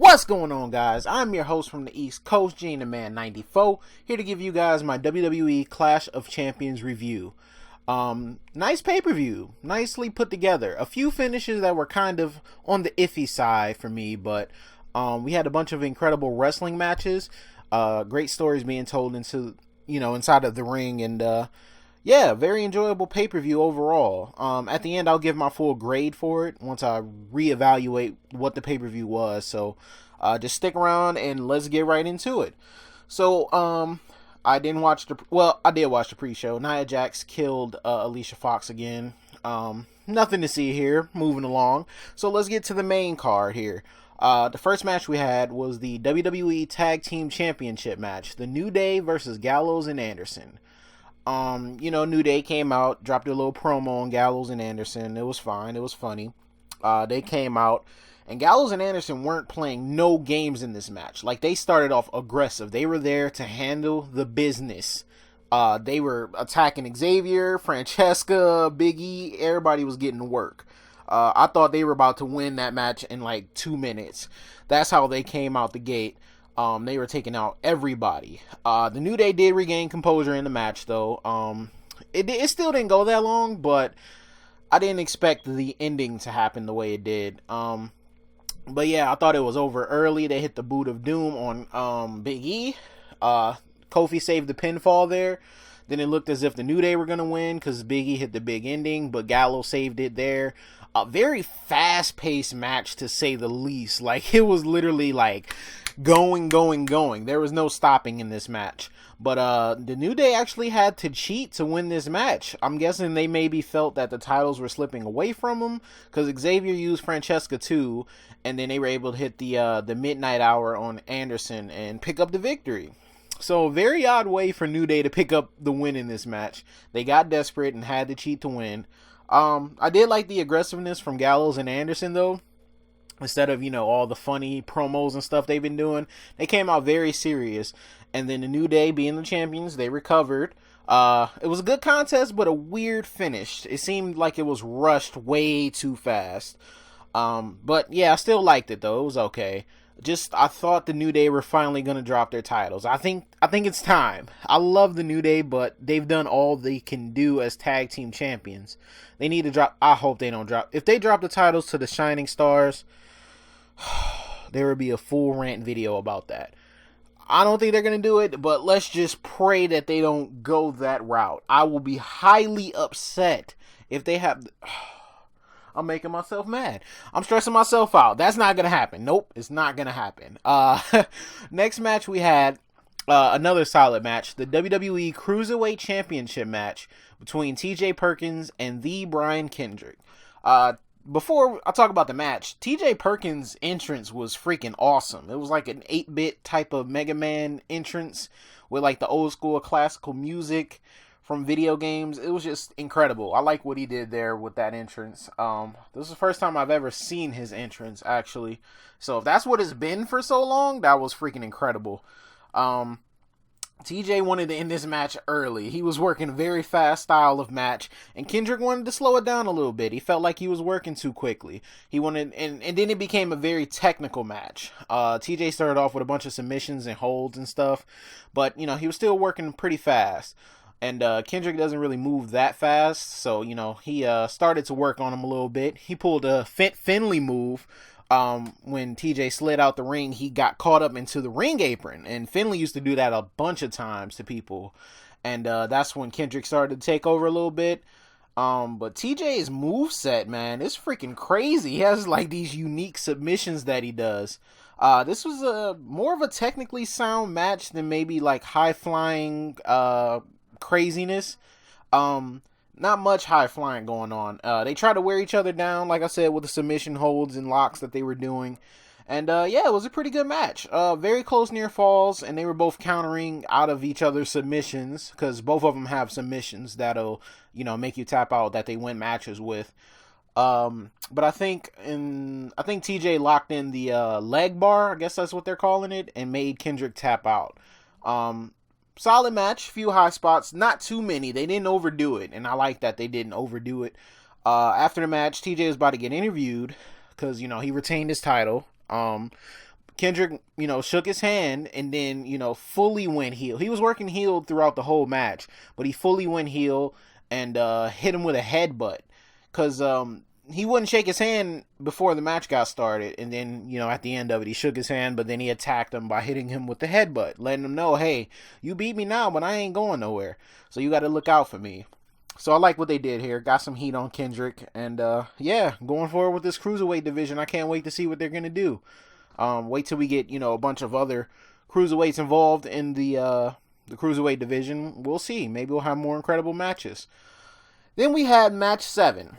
What's going on, guys? I'm your host from the East Coast, Gene the Man 94, here to give you guys my WWE Clash of Champions review. Nice pay-per-view, nicely put together. A few finishes that were kind of on the iffy side for me, but we had a bunch of incredible wrestling matches, great stories being told inside of the ring, and yeah, very enjoyable pay-per-view overall. At the end, I'll give my full grade for it once I reevaluate what the pay-per-view was. So, just stick around and let's get right into it. So, I did watch the pre-show. Nia Jax killed Alicia Fox again. Nothing to see here. Moving along. So let's get to the main card here. The first match we had was the WWE Tag Team Championship match. The New Day versus Gallows and Anderson. New Day came out, dropped a little promo on Gallows and Anderson. It was fine. It was funny. They came out, and Gallows and Anderson weren't playing no games in this match. Like, they started off aggressive. They were there to handle the business. They were attacking Xavier, Francesca, Big E. Everybody was getting to work. I thought they were about to win that match in like 2 minutes. That's how they came out the gate. They were taking out everybody. The New Day did regain composure in the match, though. It still didn't go that long, but I didn't expect the ending to happen the way it did. But yeah, I thought it was over early. They hit the boot of doom on Big E. Kofi saved the pinfall there. Then it looked as if the New Day were going to win because Big E hit the big ending, but Gallows saved it there. A very fast-paced match, to say the least. Like, it was literally like going. There was no stopping in this match. But the New Day actually had to cheat to win this match. I'm guessing they maybe felt that the titles were slipping away from them, because Xavier used Francesca too, and then they were able to hit the midnight hour on Anderson and pick up the victory. So, very odd way for New Day to pick up the win in this match. They got desperate and had to cheat to win. I did like the aggressiveness from Gallows and Anderson, though. Instead of, all the funny promos and stuff they've been doing, they came out very serious. And then the New Day, being the champions, they recovered. It was a good contest, but a weird finish. It seemed like it was rushed way too fast. But yeah, I still liked it, though. It was okay. I thought the New Day were finally going to drop their titles. I think it's time. I love the New Day, but they've done all they can do as tag team champions. They need to drop. I hope they don't drop. If they drop the titles to the Shining Stars, there would be a full rant video about that. I don't think they're going to do it, but let's just pray that they don't go that route. I will be highly upset if they have... I'm making myself mad. I'm stressing myself out. That's not going to happen. Nope, it's not going to happen. Next match we had another solid match. The WWE Cruiserweight Championship match between TJ Perkins and the Brian Kendrick. Before I talk about the match, TJ Perkins' entrance was freaking awesome. It was like an 8-bit type of Mega Man entrance with like the old school classical music from video games. It was just incredible. I like what he did there with that entrance. This is the first time I've ever seen his entrance, actually. So if that's what it's been for so long, that was freaking incredible. TJ wanted to end this match early. He was working a very fast style of match, and Kendrick wanted to slow it down a little bit. He felt like he was working too quickly. He wanted, and then it became a very technical match. TJ started off with a bunch of submissions and holds and stuff, but he was still working pretty fast. And Kendrick doesn't really move that fast, so he started to work on him a little bit. He pulled a Finley move. When TJ slid out the ring, he got caught up into the ring apron, and Finley used to do that a bunch of times to people, and that's when Kendrick started to take over a little bit. But TJ's moveset, man, it's freaking crazy. He has like these unique submissions that he does. This was more of a technically sound match than maybe like high flying craziness. Not much high flying going on. They tried to wear each other down, like I said, with the submission holds and locks that they were doing. And yeah, it was a pretty good match. Very close near falls, and they were both countering out of each other's submissions, because both of them have submissions that'll, make you tap out, that they win matches with. But I think TJ locked in the leg bar, I guess that's what they're calling it, and made Kendrick tap out. Solid match, few high spots, not too many. They didn't overdo it, and I like that they didn't overdo it. After the match, TJ was about to get interviewed because, he retained his title. Kendrick, shook his hand and then, fully went heel. He was working heel throughout the whole match, but he fully went heel and hit him with a headbutt. Because he wouldn't shake his hand before the match got started. And then, at the end of it, he shook his hand, but then he attacked him by hitting him with the headbutt, letting him know, hey, you beat me now, but I ain't going nowhere. So you got to look out for me. So I like what they did here. Got some heat on Kendrick. And, going forward with this Cruiserweight division, I can't wait to see what they're going to do. Wait till we get, a bunch of other Cruiserweights involved in the Cruiserweight division. We'll see. Maybe we'll have more incredible matches. Then we had match 7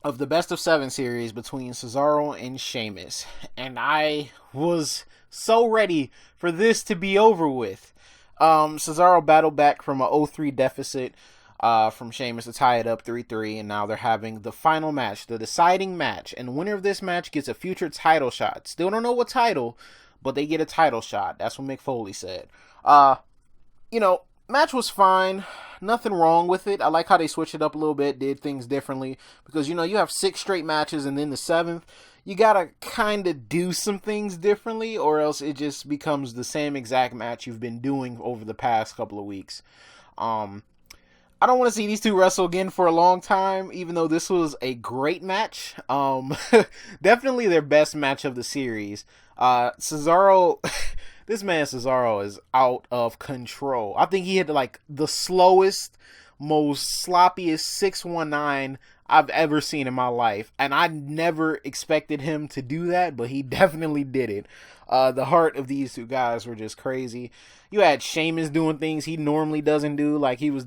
of the best of 7 series between Cesaro and Sheamus. And I was so ready for this to be over with. Cesaro battled back from a 0-3 deficit from Sheamus to tie it up 3-3, and now they're having the final match, the deciding match, and the winner of this match gets a future title shot. Still don't know what title, but they get a title shot. That's what Mick Foley said. Match was fine. Nothing wrong with it. I like how they switched it up a little bit, did things differently, because, you have 6 straight matches, and then the 7th, you gotta kind of do some things differently, or else it just becomes the same exact match you've been doing over the past couple of weeks. I don't want to see these two wrestle again for a long time, even though this was a great match. Definitely their best match of the series. Cesaro, this man Cesaro is out of control. I think he had the slowest, most sloppiest 619 I've ever seen in my life. And I never expected him to do that, but he definitely did it. The heart of these two guys were just crazy. You had Sheamus doing things he normally doesn't do, like he was,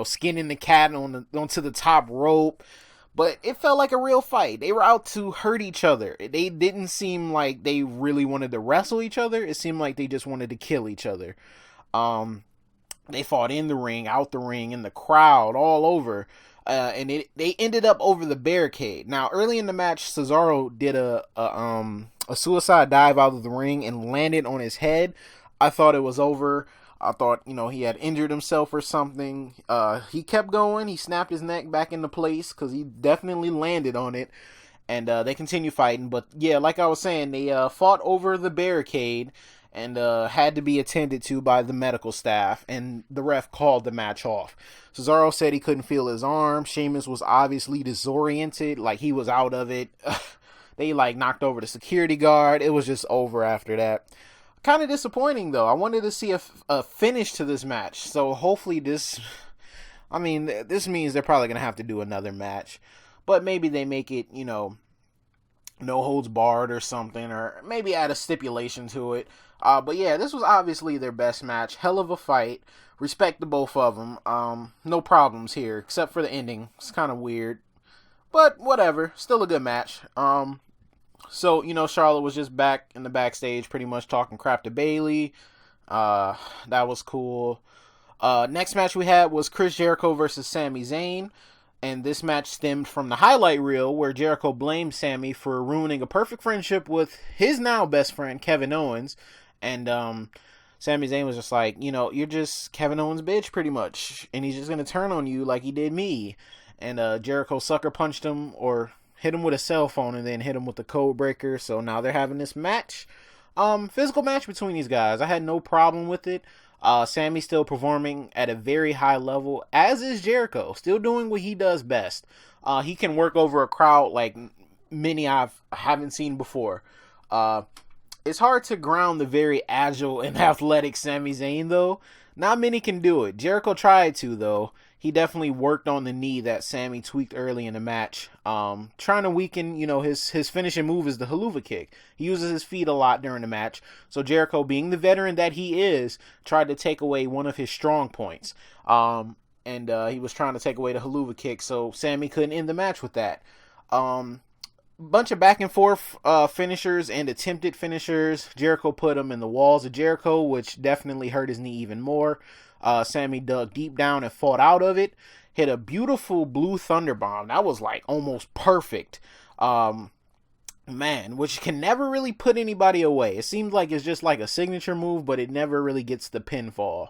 skinning the cat onto the top rope. But it felt like a real fight. They were out to hurt each other. They didn't seem like they really wanted to wrestle each other. It seemed like they just wanted to kill each other. They fought in the ring, out the ring, in the crowd, all over. And they ended up over the barricade. Now, early in the match, Cesaro did a suicide dive out of the ring and landed on his head. I thought it was over. I thought, he had injured himself or something. He kept going. He snapped his neck back into place because he definitely landed on it. And they continued fighting. But, yeah, like I was saying, they fought over the barricade and had to be attended to by the medical staff. And the ref called the match off. Cesaro said he couldn't feel his arm. Sheamus was obviously disoriented, like he was out of it. They knocked over the security guard. It was just over after that. Kind of disappointing, though. I wanted to see a finish to this match. So hopefully this means they're probably going to have to do another match. But maybe they make it, no holds barred or something. Or maybe add a stipulation to it. But yeah, this was obviously their best match. Hell of a fight. Respect to both of them. No problems here, except for the ending. It's kind of weird. But whatever. Still a good match. So, Charlotte was just back in the backstage pretty much talking crap to Bayley. That was cool. Next match we had was Chris Jericho versus Sami Zayn. And this match stemmed from the highlight reel where Jericho blamed Sami for ruining a perfect friendship with his now best friend, Kevin Owens. And Sami Zayn was just like, you're just Kevin Owens' bitch pretty much. And he's just going to turn on you like he did me. And Jericho sucker punched him or hit him with a cell phone and then hit him with the code breaker. So now they're having this match. Physical match between these guys. I had no problem with it. Sami's still performing at a very high level, as is Jericho. Still doing what he does best. He can work over a crowd like many I haven't seen before. It's hard to ground the very agile and athletic Sami Zayn, though. Not many can do it. Jericho tried to, though. He definitely worked on the knee that Sami tweaked early in the match. Trying to weaken, his finishing move is the haluva kick. He uses his feet a lot during the match. So Jericho, being the veteran that he is, tried to take away one of his strong points. And he was trying to take away the haluva kick, so Sami couldn't end the match with that. Bunch of back and forth finishers and attempted finishers. Jericho put him in the walls of Jericho, which definitely hurt his knee even more. Sami dug deep down and fought out of it. Hit a beautiful blue thunder bomb. That was almost perfect. Which can never really put anybody away. It seems like it's just a signature move, but it never really gets the pinfall.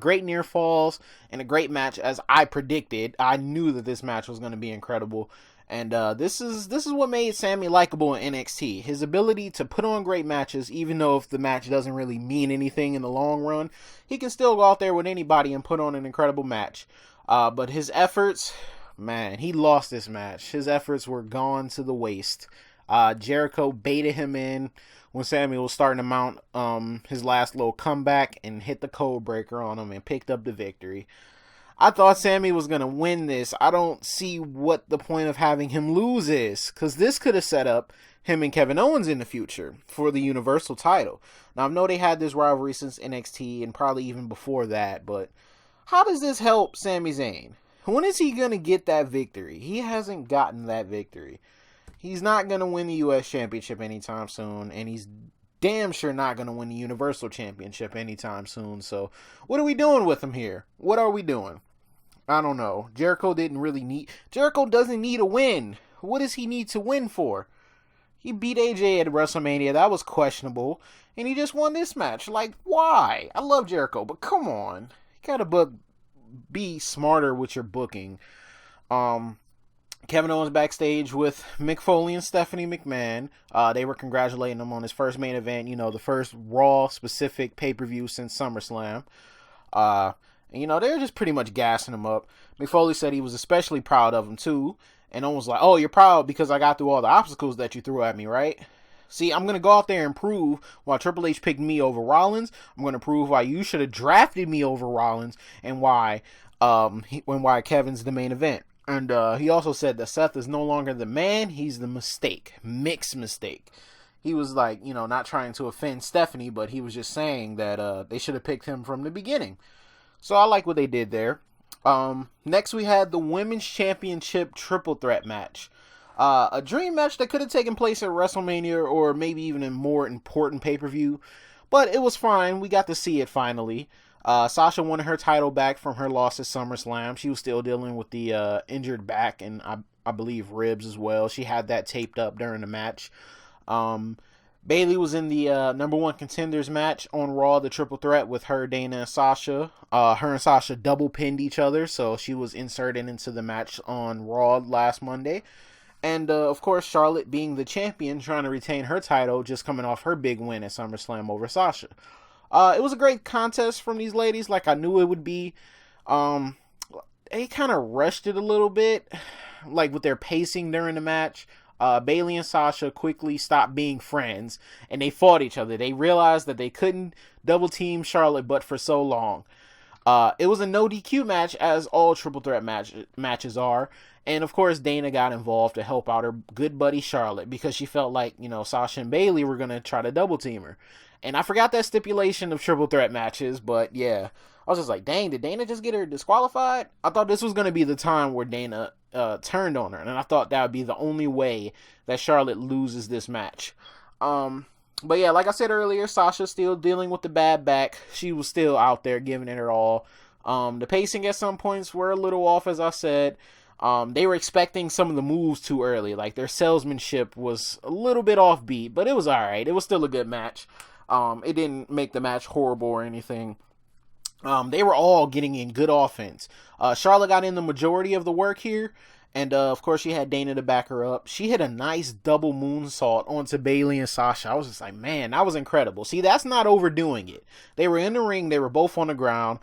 Great near falls and a great match as I predicted. I knew that this match was going to be incredible. And this is what made Sami likable in NXT. His ability to put on great matches, even though if the match doesn't really mean anything in the long run, he can still go out there with anybody and put on an incredible match. But his efforts, man, he lost this match. His efforts were gone to the waste. Jericho baited him in when Sami was starting to mount his last little comeback and hit the code breaker on him and picked up the victory. I thought Sami was going to win this. I don't see what the point of having him lose is, because this could have set up him and Kevin Owens in the future for the Universal title. Now, I know they had this rivalry since NXT and probably even before that, but how does this help Sami Zayn? When is he going to get that victory? He hasn't gotten that victory. He's not going to win the U.S. Championship anytime soon, and he's damn sure not going to win the Universal Championship anytime soon. So what are we doing with him here? What are we doing? I don't know. Jericho doesn't need a win. What does he need to win for? He beat AJ at WrestleMania. That was questionable. And he just won this match. Like, why? I love Jericho, but come on. You gotta be smarter with your booking. Kevin Owens backstage with Mick Foley and Stephanie McMahon. They were congratulating him on his first main event, the first Raw-specific pay-per-view since SummerSlam. And, they were just pretty much gassing him up. Mick Foley said he was especially proud of him, too. And Owens was like, oh, you're proud because I got through all the obstacles that you threw at me, right? See, I'm going to go out there and prove why Triple H picked me over Rollins. I'm going to prove why you should have drafted me over Rollins and why Kevin's the main event. And he also said that Seth is no longer the man, he's the mistake. Mick's mistake. He was like, not trying to offend Stephanie, but he was just saying that they should have picked him from the beginning. So I like what they did there. Next we had the Women's Championship Triple Threat match. A dream match that could have taken place at WrestleMania or maybe even a more important pay-per-view. But it was fine. We got to see it finally. Sasha won her title back from her loss at SummerSlam. She was still dealing with the injured back and I believe ribs as well. She had that taped up during the match. Bayley was in the number one contenders match on Raw, the triple threat with her, Dana, and Sasha. Her and Sasha double pinned each other, so she was inserted into the match on Raw last Monday. And, of course, Charlotte being the champion, trying to retain her title, just coming off her big win at SummerSlam over Sasha. It was a great contest from these ladies, like I knew it would be. They kind of rushed it a little bit, like with their pacing during the match. Bayley and Sasha quickly stopped being friends, and they fought each other. They realized that they couldn't double team Charlotte but for so long. It was a no DQ match, as all triple threat matches are. And, of course, Dana got involved to help out her good buddy Charlotte because she felt like, Sasha and Bayley were going to try to double team her. And I forgot that stipulation of triple threat matches, but yeah. I was just like, dang, did Dana just get her disqualified? I thought this was going to be the time where Dana turned on her. And I thought that would be the only way that Charlotte loses this match. But yeah, like I said earlier, Sasha's still dealing with the bad back. She was still out there giving it her all. The pacing at some points were a little off, as I said. They were expecting some of the moves too early. Like, their salesmanship was a little bit offbeat, but it was alright. It was still a good match. It didn't make the match horrible or anything. They were all getting in good offense. Charlotte got in the majority of the work here. And, of course, she had Dana to back her up. She hit a nice double moonsault onto Bayley and Sasha. I was just like, man, that was incredible. See, that's not overdoing it. They were in the ring. They were both on the ground.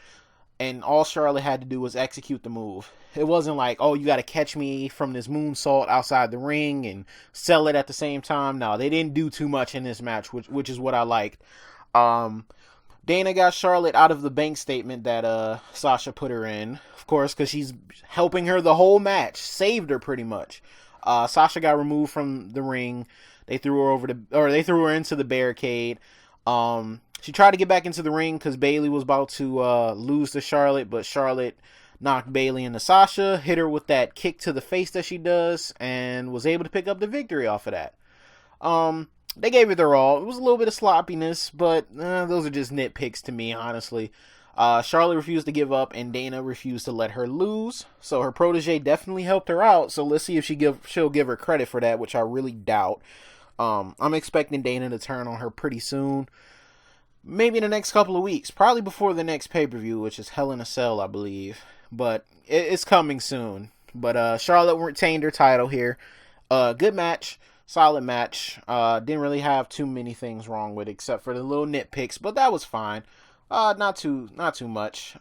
And all Charlotte had to do was execute the move. It wasn't like, oh, you got to catch me from this moonsault outside the ring and sell it at the same time. No, they didn't do too much in this match, which is what I liked. Dana got Charlotte out of the bank statement that Sasha put her in, of course, because she's helping her the whole match. Saved her pretty much. Sasha got removed from the ring. They threw her into the barricade. She tried to get back into the ring because Bayley was about to lose to Charlotte, but Charlotte knocked Bayley into Sasha, hit her with that kick to the face that she does, and was able to pick up the victory off of that. They gave it their all. It was a little bit of sloppiness, but those are just nitpicks to me, honestly. Charlotte refused to give up, and Dana refused to let her lose. So her protege definitely helped her out. So let's see if she'll give her credit for that, which I really doubt. I'm expecting Dana to turn on her pretty soon. Maybe in the next couple of weeks. Probably before the next pay-per-view, which is Hell in a Cell, I believe. But it's coming soon. But Charlotte retained her title here. Good match. Solid match. Didn't really have too many things wrong with it except for the little nitpicks, but that was fine. Not too much.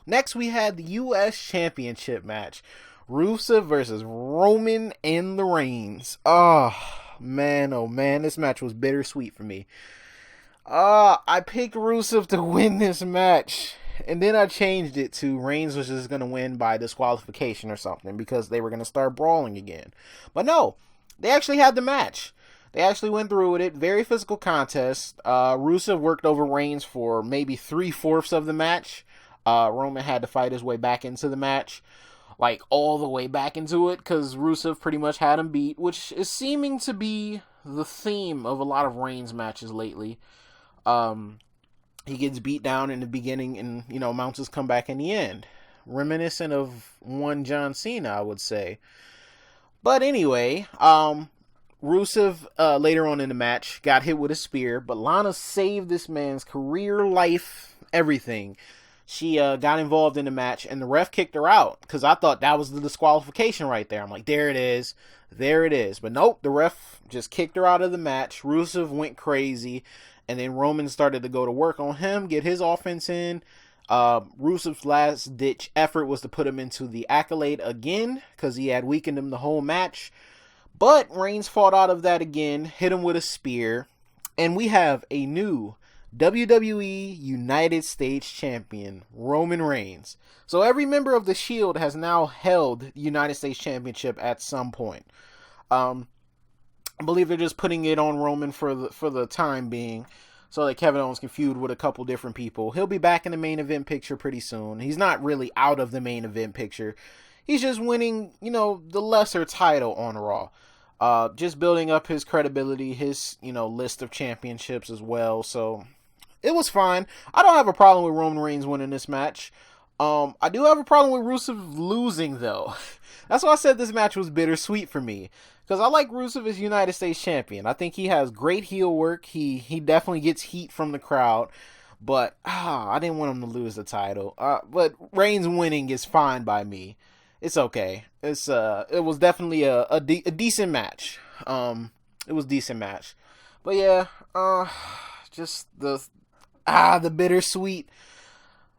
Next we had the U.S. Championship match. Rusev versus Roman in the Reigns. Oh man, this match was bittersweet for me. I picked Rusev to win this match, and then I changed it to Reigns was just going to win by disqualification or something because they were going to start brawling again. But no, they actually had the match. They actually went through with it. Very physical contest. Rusev worked over Reigns for maybe 3/4 of the match. Roman had to fight his way back into the match. Like, all the way back into it, because Rusev pretty much had him beat, which is seeming to be the theme of a lot of Reigns matches lately. He gets beat down in the beginning and, mounts his comeback in the end. Reminiscent of one John Cena, I would say. But anyway, Rusev, later on in the match, got hit with a spear, but Lana saved this man's career, life, everything. She got involved in the match, and the ref kicked her out, because I thought that was the disqualification right there. I'm like, there it is. But nope, the ref just kicked her out of the match. Rusev went crazy, and then Roman started to go to work on him, get his offense in. Rusev's last-ditch effort was to put him into the Accolade again, because he had weakened him the whole match. But Reigns fought out of that again, hit him with a spear, and we have a new WWE United States Champion, Roman Reigns. So every member of the Shield has now held the United States Championship at some point. I believe they're just putting it on Roman for the time being, so that Kevin Owens can feud with a couple different people. He'll be back in the main event picture pretty soon. He's not really out of the main event picture. He's just winning, the lesser title on Raw. Just building up his credibility, his, list of championships as well. So it was fine. I don't have a problem with Roman Reigns winning this match. I do have a problem with Rusev losing, though. That's why I said this match was bittersweet for me. Because I like Rusev as United States Champion. I think he has great heel work. He definitely gets heat from the crowd. But I didn't want him to lose the title. But Reigns winning is fine by me. It's okay. It was definitely a decent match. It was a decent match. But yeah, just the bittersweet.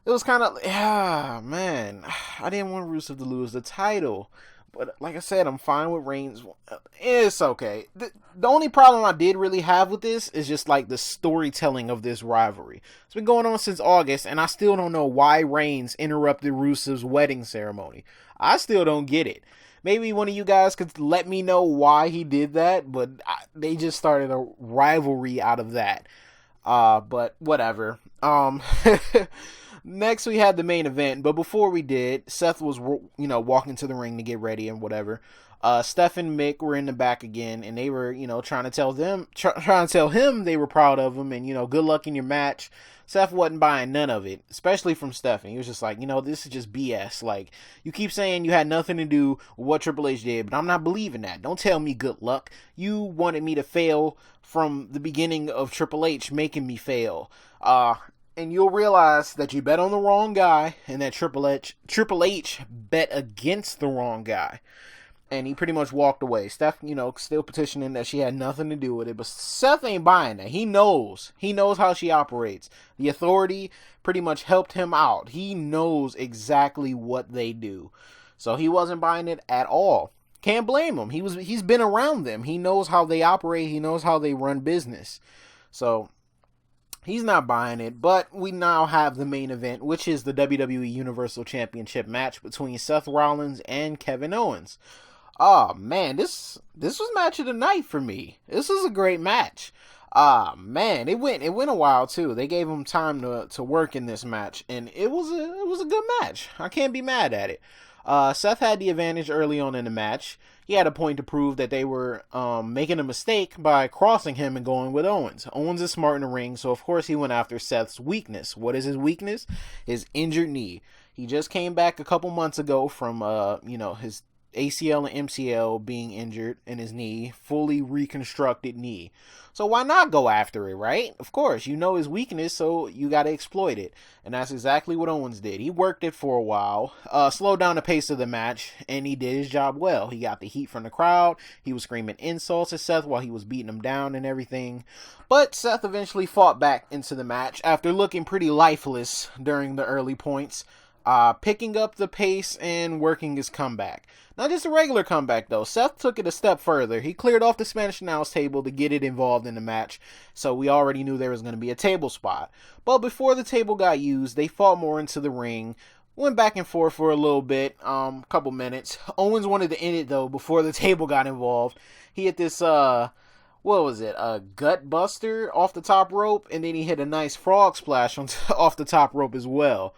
It was kind of, man, I didn't want Rusev to lose the title. But like I said, I'm fine with Reigns. It's okay. The only problem I did really have with this is just like the storytelling of this rivalry. It's been going on since August, and I still don't know why Reigns interrupted Rusev's wedding ceremony. I still don't get it. Maybe one of you guys could let me know why he did that, but they just started a rivalry out of that. But whatever. Next, we had the main event, but before we did, Seth was, walking to the ring to get ready and whatever. Steph and Mick were in the back again, and they were, trying to tell him they were proud of him, and, good luck in your match. Seth wasn't buying none of it, especially from Steph. He was just like, this is just BS. Like, you keep saying you had nothing to do with what Triple H did, but I'm not believing that. Don't tell me good luck. You wanted me to fail from the beginning of Triple H making me fail. And you'll realize that you bet on the wrong guy, and that Triple H bet against the wrong guy. And he pretty much walked away. Steph, still petitioning that she had nothing to do with it. But Seth ain't buying that. He knows. He knows how she operates. The Authority pretty much helped him out. He knows exactly what they do. So he wasn't buying it at all. Can't blame him. He's been around them. He knows how they operate. He knows how they run business. So he's not buying it, but we now have the main event, which is the WWE Universal Championship match between Seth Rollins and Kevin Owens. Oh man, this was match of the night for me. This was a great match. Man, it went a while too. They gave him time to work in this match, and it was a good match. I can't be mad at it. Seth had the advantage early on in the match. He had a point to prove that they were making a mistake by crossing him and going with Owens. Owens is smart in the ring, so of course he went after Seth's weakness. What is his weakness? His injured knee. He just came back a couple months ago from his ACL and MCL being injured in his knee, fully reconstructed knee. So why not go after it, right? Of course, you know his weakness, so you got to exploit it. And that's exactly what Owens did. He worked it for a while, slowed down the pace of the match, and he did his job well. He got the heat from the crowd. He was screaming insults at Seth while he was beating him down and everything. But Seth eventually fought back into the match after looking pretty lifeless during the early points, picking up the pace and working his comeback. Not just a regular comeback though. Seth took it a step further. He cleared off the Spanish announce table to get it involved in the match, so we already knew there was going to be a table spot. But before the table got used, they fought more into the ring, went back and forth for a little bit, couple minutes. Owens wanted to end it though before the table got involved. He hit this what was it, a gut buster off the top rope, and then he hit a nice frog splash off the top rope as well.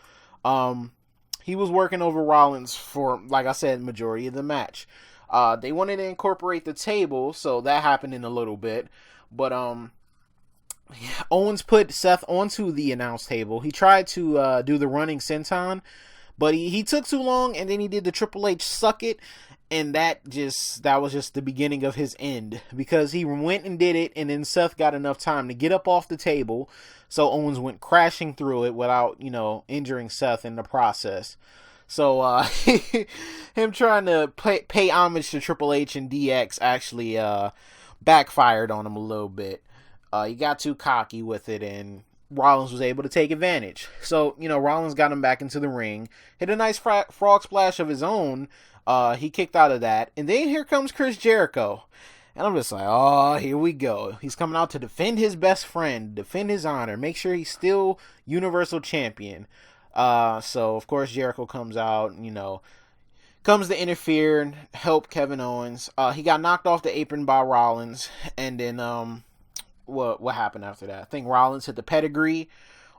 He was working over Rollins for, like I said, majority of the match. They wanted to incorporate the table, so that happened in a little bit. But Owens put Seth onto the announce table. He tried to do the running senton, but he took too long, and then he did the Triple H suck it, and that was just the beginning of his end, because he went and did it, and then Seth got enough time to get up off the table, so Owens went crashing through it without, injuring Seth in the process. So him trying to pay homage to Triple H and DX actually backfired on him a little bit. He got too cocky with it, and Rollins was able to take advantage. So, Rollins got him back into the ring, hit a nice frog splash of his own. He kicked out of that, and then here comes Chris Jericho. And I'm just like, oh, here we go. He's coming out to defend his best friend, defend his honor, make sure he's still Universal Champion. So, of course, Jericho comes out, comes to interfere and help Kevin Owens. He got knocked off the apron by Rollins, and then, what happened after that? I think Rollins hit the pedigree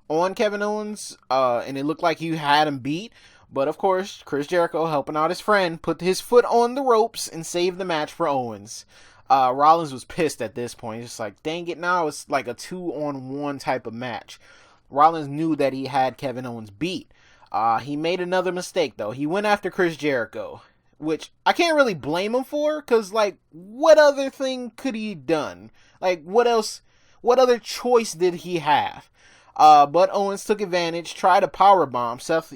on Kevin Owens, and it looked like he had him beat. But, of course, Chris Jericho, helping out his friend, put his foot on the ropes and saved the match for Owens. Rollins was pissed at this point. He's just like, dang it, now it's like a 2-on-1 type of match. Rollins knew that he had Kevin Owens beat. He made another mistake, though. He went after Chris Jericho, which I can't really blame him for, because, what other thing could he have done? What other choice did he have? But Owens took advantage, tried a powerbomb. Seth,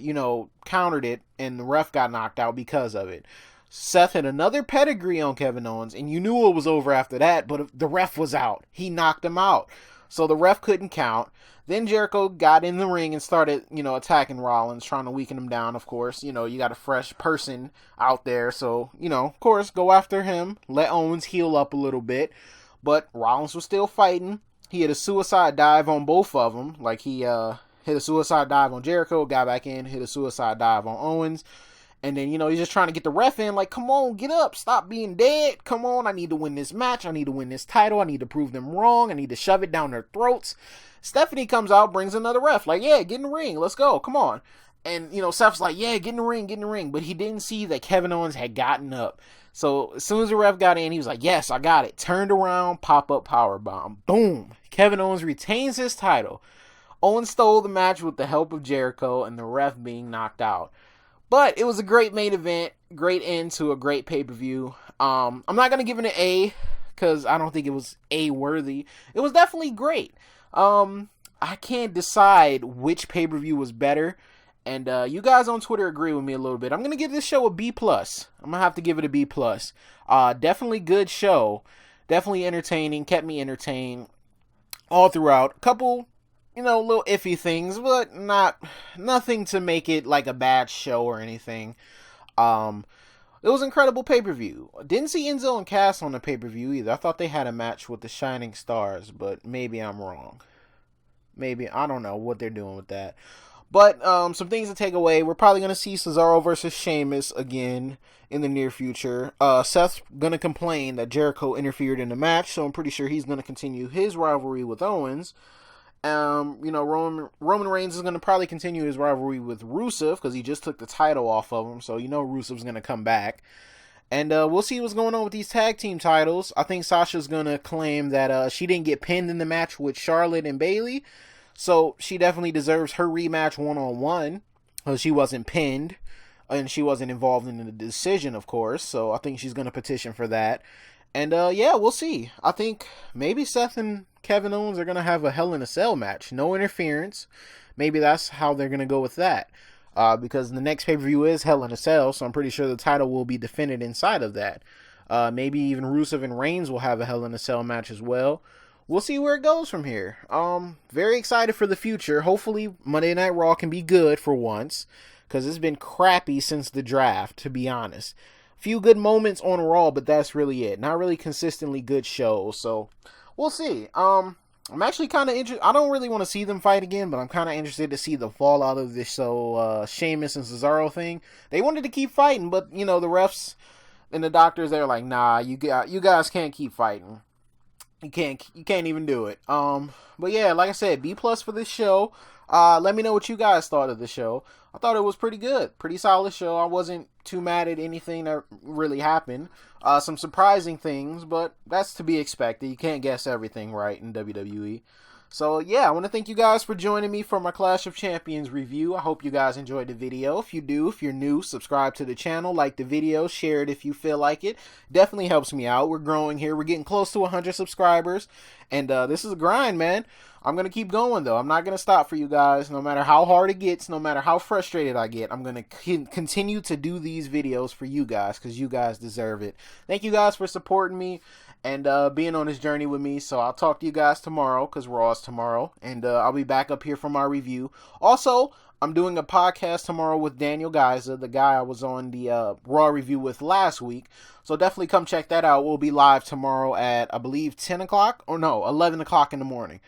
countered it, and the ref got knocked out because of it. Seth had another pedigree on Kevin Owens, and you knew it was over after that, but the ref was out. He knocked him out. So the ref couldn't count. Then Jericho got in the ring and started, attacking Rollins, trying to weaken him down, of course. You got a fresh person out there, so, of course, go after him. Let Owens heal up a little bit. But Rollins was still fighting. He had a suicide dive on both of them. He hit a suicide dive on Jericho, got back in, hit a suicide dive on Owens. And then, he's just trying to get the ref in, come on, get up, stop being dead. Come on, I need to win this match. I need to win this title. I need to prove them wrong. I need to shove it down their throats. Stephanie comes out, brings another ref. Yeah, get in the ring. Let's go. Come on. And, Seth's like, yeah, get in the ring. But he didn't see that Kevin Owens had gotten up. So as soon as the ref got in, he was like, yes, I got it. Turned around, pop-up powerbomb. Boom. Kevin Owens retains his title. Owens stole the match with the help of Jericho and the ref being knocked out. But it was a great main event, great end to a great pay-per-view. I'm not going to give it an A, because I don't think it was A-worthy. It was definitely great. I can't decide which pay-per-view was better. And you guys on Twitter agree with me a little bit. I'm going to give this show a B+. I'm going to have to give it a B+. Definitely good show. Definitely entertaining. Kept me entertained all throughout. A couple, little iffy things, but nothing to make it like a bad show or anything. It was an incredible pay-per-view. Didn't see Enzo and Cass on the pay-per-view either. I thought they had a match with the Shining Stars, but maybe I'm wrong. Maybe, I don't know what they're doing with that. But some things to take away. We're probably going to see Cesaro versus Sheamus again in the near future. Seth's going to complain that Jericho interfered in the match, so I'm pretty sure he's going to continue his rivalry with Owens. Roman Reigns is going to probably continue his rivalry with Rusev because he just took the title off of him, so Rusev's going to come back. And we'll see what's going on with these tag team titles. I think Sasha's going to claim that she didn't get pinned in the match with Charlotte and Bayley. So she definitely deserves her rematch one-on-one because she wasn't pinned. and she wasn't involved in the decision, of course. So I think she's going to petition for that. And yeah, we'll see. I think maybe Seth and Kevin Owens are going to have a Hell in a Cell match. No interference. Maybe that's how they're going to go with that. Because the next pay-per-view is Hell in a Cell, so I'm pretty sure the title will be defended inside of that. Maybe even Rusev and Reigns will have a Hell in a Cell match as well. We'll see where it goes from here. Very excited for the future. Hopefully Monday Night Raw can be good for once, because it's been crappy since the draft, to be honest. Few good moments on Raw, but that's really it. Not really consistently good shows, so we'll see. I'm actually kind of interested. I don't really want to see them fight again, but I'm kind of interested to see the fallout of this Sheamus and Cesaro thing. They wanted to keep fighting, but the refs and the doctors, they're like, nah, you guys can't keep fighting. You can't even do it. But yeah, like I said, B+ for this show. Let me know what you guys thought of the show. I thought it was pretty good. Pretty solid show. I wasn't too mad at anything that really happened. Some surprising things, but that's to be expected. You can't guess everything right in WWE. So yeah, I want to thank you guys for joining me for my Clash of Champions review. I hope you guys enjoyed the video. If you do, if you're new, subscribe to the channel, like the video, share it if you feel like it. Definitely helps me out. We're growing here. We're getting close to 100 subscribers. And this is a grind, man. I'm going to keep going, though. I'm not going to stop for you guys. No matter how hard it gets, no matter how frustrated I get, I'm going to continue to do these videos for you guys because you guys deserve it. Thank you guys for supporting me and being on this journey with me. So I'll talk to you guys tomorrow because Raw is tomorrow. And I'll be back up here for my review. Also, I'm doing a podcast tomorrow with Daniel Geyser, the guy I was on the Raw review with last week. So definitely come check that out. We'll be live tomorrow at, I believe, 10 o'clock. Or no, 11 o'clock in the morning.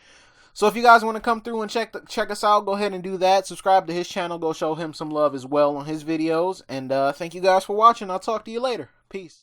So if you guys want to come through and check us out, go ahead and do that. Subscribe to his channel. Go show him some love as well on his videos. And thank you guys for watching. I'll talk to you later. Peace.